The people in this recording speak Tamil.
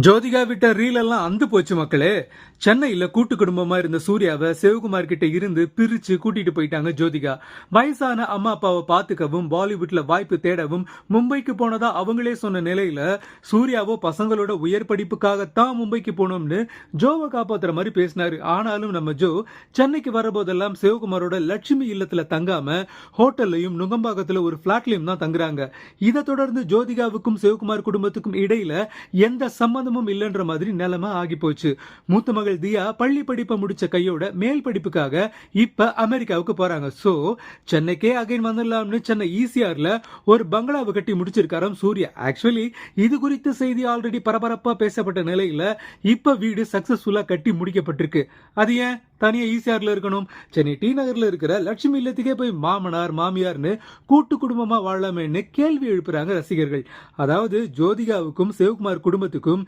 ஜோதிகா விட்ட ரீல் எல்லாம் அந்து போச்சு மக்களே. சென்னையில கூட்டு குடும்பமா இருந்த சூர்யாவை சிவகுமார் கிட்ட இருந்து பிரிச்சு கூட்டிட்டு போயிட்டாங்க ஜோதிகா. வயசான அம்மா அப்பாவை பாத்துக்கவும் பாலிவுட்ல வாய்ப்பு தேடவும் மும்பைக்கு போனதா அவங்களே சொன்ன நிலையில சூர்யாவோ பசங்களோட உயர் படிப்புக்காகத்தான் மும்பைக்கு போனோம்னு ஜோவை காப்பாத்துற மாதிரி பேசினாரு. ஆனாலும் நம்ம ஜோ சென்னைக்கு வரபோதெல்லாம் சிவகுமாரோட லட்சுமி இல்லத்துல தங்காம ஹோட்டல்லையும் நுங்கம்பாக்கத்துல ஒரு பிளாட்லயும் தான் தங்குறாங்க. இதை தொடர்ந்து ஜோதிகாவுக்கும் சிவகுமார் குடும்பத்துக்கும் இடையில எந்த சம்பந்தமும் இல்லைன்ற மாதிரி நிலைமை ஆகி போச்சு. மூத்த மகள் தியா பள்ளி படிப்பை முடிச்ச கையோட மேல் படிப்புக்காக இப்ப அமெரிக்காவுக்கு போறாங்க. சோ சென்னைக்கே அகைன் வந்துடலாம்னு சென்னை ஈசிஆர்ல ஒரு பங்களாவை கட்டி முடிச்சிருக்காராம் சூர்யா. ஆக்சுவலி இது குறித்த செய்தி ஆல்ரெடி பரபரப்பா பேசப்பட்ட நிலையில இப்ப வீடு சக்சஸ்ஃபுல்லா கட்டி முடிக்கப்பட்டிருக்கு. அது ஏன் தனியா ஈசிஆர்ல இருக்கணும்? சென்னை டி நகர்ல இருக்கிற லட்சுமி இல்லத்துக்கே போய் மாமனார் மாமியார்னு கூட்டு குடும்பமா வாழலாமேன்னு கேள்வி எழுப்புறாங்க ரசிகர்கள். அதாவது ஜோதிகாவுக்கும் சிவகுமார் குடும்பத்துக்கும்